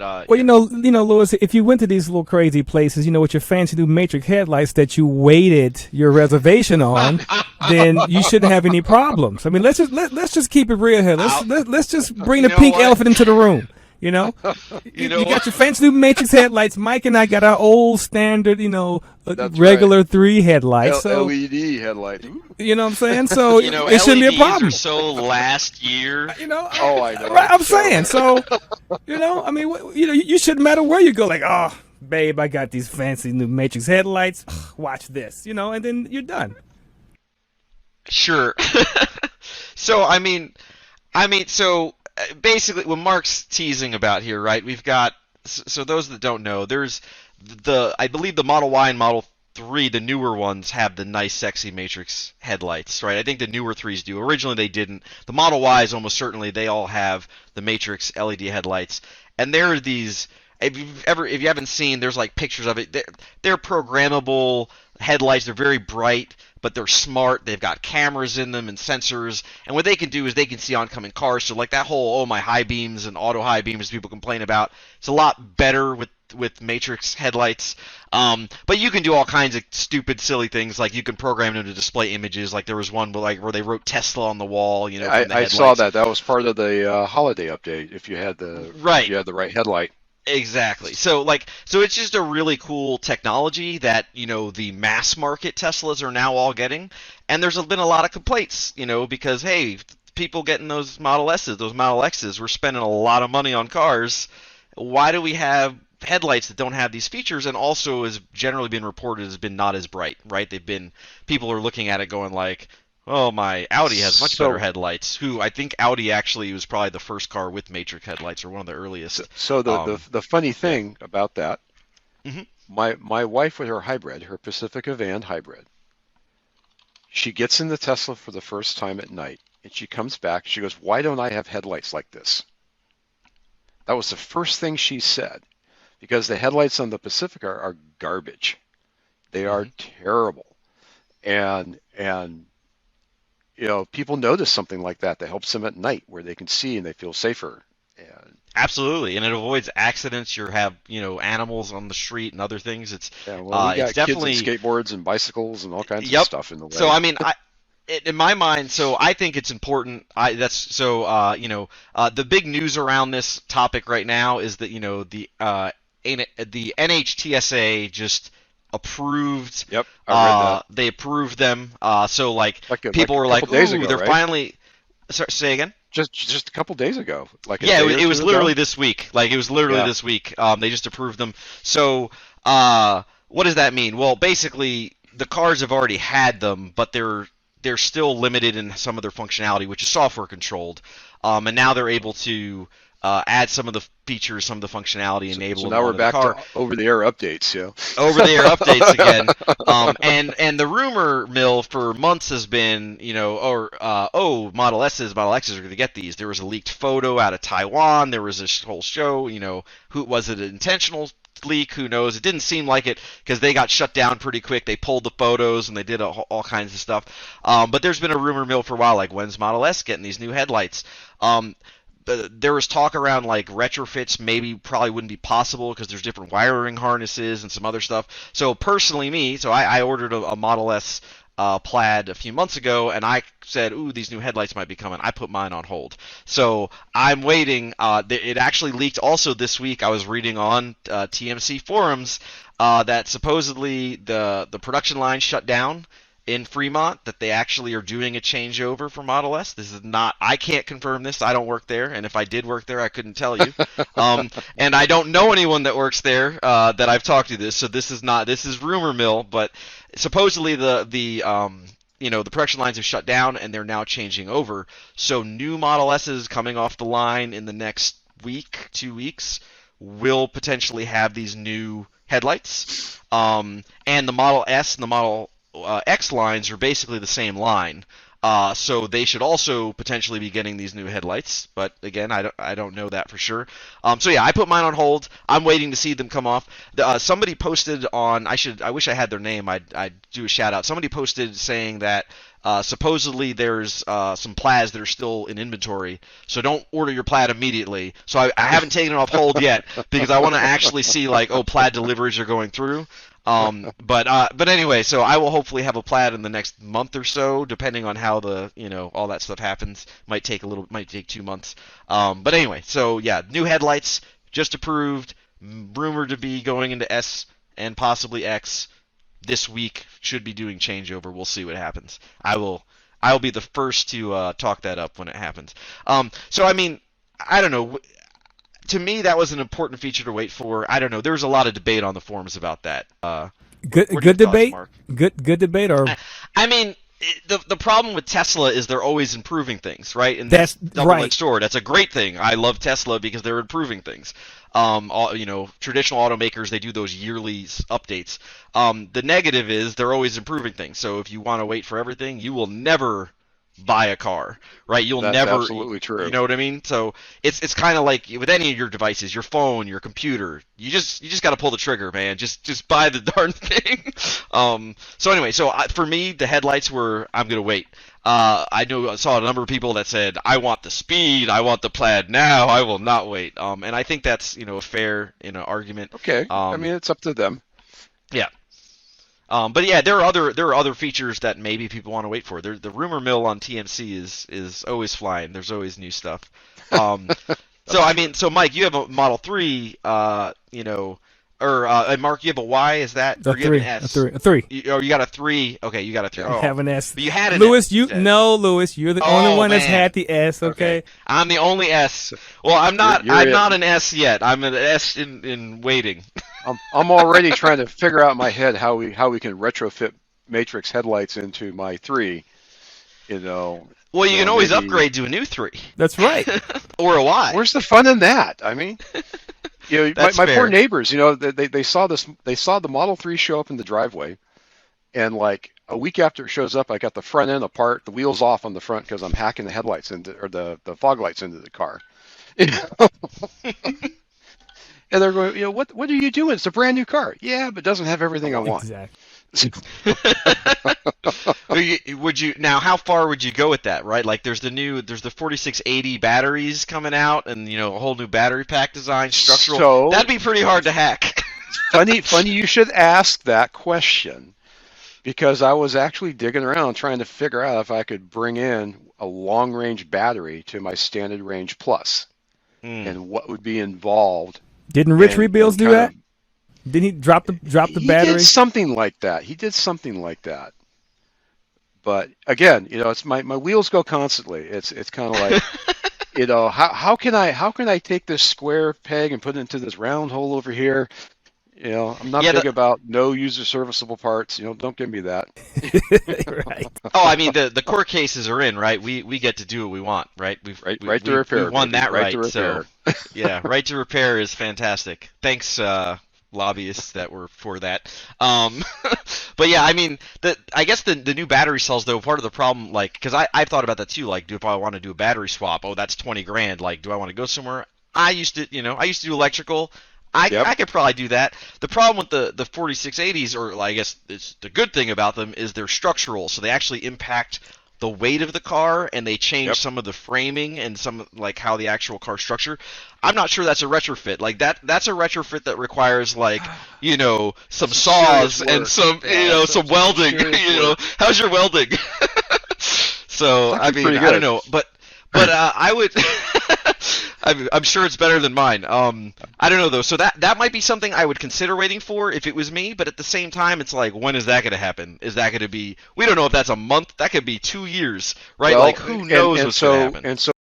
Well, yeah. Louis, if you went to these little crazy places, with your fancy new Matrix headlights that you waited your reservation on, then you shouldn't have any problems. I mean, let's just keep it real here. Let's just bring the pink elephant into the room. You got your fancy new Matrix headlights. Mike and I got our old standard, regular right. 3 headlights. LED headlights. You know what I'm saying? So it LEDs shouldn't be a problem. Are so last year. Oh, I know. Right, I'm saying. So, I mean, you shouldn't matter where you go. Like, oh, babe, I got these fancy new Matrix headlights. Watch this, and then you're done. Sure. So, I mean, so basically what Mark's teasing about here, right? We've got, so those that don't know, there's I believe the Model Y and Model 3, the newer ones, have the nice, sexy Matrix headlights, right? I think the newer 3s do. Originally, they didn't. The Model Ys, almost certainly, they all have the Matrix LED headlights. And there are these, if you haven't seen, there's like pictures of it. They're programmable headlights. They're very bright, but they're smart. They've got cameras in them and sensors. And what they can do is they can see oncoming cars. So like that whole, my high beams and auto high beams people complain about, it's a lot better with Matrix headlights. But you can do all kinds of stupid, silly things. Like you can program them to display images. Like there was one where they wrote Tesla on the wall. I saw that. That was part of the holiday update. If you had the right headlight. Exactly. So it's just a really cool technology that the mass market Teslas are now all getting. And there's been a lot of complaints, because hey, people getting those Model S's, those Model X's, we're spending a lot of money on cars. Why do we have headlights that don't have these features? And also, has generally been reported, has been not as bright, right? People are looking at it going like, oh, my Audi has much better headlights. I think Audi actually was probably the first car with Matrix headlights, or one of the earliest. So the funny thing about that, mm-hmm. my wife with her hybrid, her Pacifica van hybrid, she gets in the Tesla for the first time at night, and she comes back, she goes, why don't I have headlights like this? That was the first thing she said, because the headlights on the Pacifica are garbage. They are terrible. And people notice something like that helps them at night where they can see and they feel safer. And absolutely, and it avoids accidents. You have animals on the street and other things. It's we got it's definitely kids and skateboards and bicycles and all kinds of stuff in the way. So I mean, in my mind, so I think it's important. The big news around this topic right now is that the NHTSA just approved. Yep, I read that. They approved them. So like people were like, days "Ooh, ago, they're right? finally." Sorry, say again. Just a couple days ago. It was literally this week. This week. They just approved them. So what does that mean? Well, basically, the cars have already had them, but they're still limited in some of their functionality, which is software controlled. And now they're able to add some of the features, some of the functionality, enable them now we're on back the car. to over-the-air updates, Over-the-air updates again. And the rumor mill for months has been, Model S's, Model X's are going to get these. There was a leaked photo out of Taiwan. There was a whole show, who was it, an intentional leak? Who knows? It didn't seem like it because they got shut down pretty quick. They pulled the photos and they did all kinds of stuff. But there's been a rumor mill for a while, like when's Model S getting these new headlights? There was talk around like retrofits probably wouldn't be possible because there's different wiring harnesses and some other stuff. So personally, I ordered a Model S Plaid a few months ago, and I said, ooh, these new headlights might be coming. I put mine on hold. So I'm waiting. It actually leaked also this week. I was reading on TMC forums that supposedly the production line shut down in Fremont, that they actually are doing a changeover for Model S. This is not, I can't confirm this. I don't work there, and if I did work there, I couldn't tell you. And I don't know anyone that works there that I've talked to this. So this is rumor mill, but supposedly the production lines have shut down and they're now changing over. So new Model S's coming off the line in the next week, 2 weeks, will potentially have these new headlights. And the Model S and the Model X lines are basically the same line, so they should also potentially be getting these new headlights. But again, I don't know that for sure. So yeah, I put mine on hold. I'm waiting to see them come off. Somebody posted on. I wish I had their name. I'd do a shout out. Somebody posted saying that Supposedly there's some Plaids that are still in inventory, so don't order your Plaid immediately. So I haven't taken it off hold yet because I want to actually see like, oh, Plaid deliveries are going through. But anyway, so I will hopefully have a Plaid in the next month or so, depending on how the all that stuff happens. Might take 2 months. But anyway, so yeah, new headlights just approved, rumored to be going into S and possibly X this week. Should be doing changeover. We'll see what happens. I'll be the first to talk that up when it happens. So I mean, I don't know. To me, that was an important feature to wait for. I don't know. There was a lot of debate on the forums about that. Good debate. Mark? Good debate. Or I mean, the problem with Tesla is they're always improving things, right? And that's double-edged sword. That's a great thing. I love Tesla because they're improving things. Traditional automakers, they do those yearly updates. The negative is they're always improving things. So if you want to wait for everything, you will never buy a car, right? That's absolutely true. You know what I mean? So it's kind of like with any of your devices, your phone, your computer. You just got to pull the trigger, man. Just buy the darn thing. So anyway, for me, the headlights were I'm gonna wait. I saw a number of people that said I want the speed, I want the Plaid now. I will not wait. And I think that's a fair argument. Okay. I mean, it's up to them. Yeah. But yeah, there are other features that maybe people want to wait for. The rumor mill on TMC is always flying. There's always new stuff. So Mike, you have a Model 3, and Mark, you have a Y. Is that a 3? S? A 3. You got a 3. Okay, you got a 3. I have an S. But you had an Lewis, S. Lewis, you're the only one that's had the S. Okay. I'm the only S. Well, I'm not. You're I'm not an S yet. I'm an S in waiting. I'm already trying to figure out in my head how we can retrofit Matrix headlights into my 3. Well, you can always upgrade to a new 3. That's right. Or a Y. Where's the fun in that? I mean, my poor neighbors, they saw this. They saw the Model 3 show up in the driveway, and like a week after it shows up, I got the front end apart, the wheels off on the front because I'm hacking the headlights or the fog lights into the car. And they're going, what are you doing? It's a brand new car. Yeah, but it doesn't have everything I want. Exactly. Now, how far would you go with that, right? Like there's the 4680 batteries coming out and a whole new battery pack design, structural. So, that'd be pretty hard to hack. funny you should ask that question, because I was actually digging around trying to figure out if I could bring in a long range battery to my standard range plus and what would be involved. Didn't Rich Rebuilds do that? Didn't he drop the battery? He did something like that. But again, it's my wheels go constantly. It's kind of like, how can I take this square peg and put it into this round hole over here? I'm not big about no user serviceable parts. Don't give me that. Right. Oh, I mean the court cases are in, right? We get to do what we want, right? Right to repair. We won that right. To repair. So yeah, right to repair is fantastic. Thanks, lobbyists that were for that. But yeah, I mean, I guess the new battery cells though, part of the problem, like, because I thought about that too, like, if I want to do a battery swap, oh, that's $20,000. Like, do I want to go somewhere? I used to do electrical. I could probably do that. The problem with the 4680s, or I guess it's the good thing about them, is they're structural, so they actually impact the weight of the car, and they change some of the framing and some like how the actual car structure. I'm not sure that's a retrofit. Like that's a retrofit that requires like some saws and some some welding. How's your welding? So I mean I don't know, but I would. I'm sure it's better than mine. I don't know though. So that might be something I would consider waiting for if it was me. But at the same time, it's like, when is that going to happen? Is that going to be? We don't know if that's a month. That could be 2 years, right? Well, like who knows what's going to happen? And so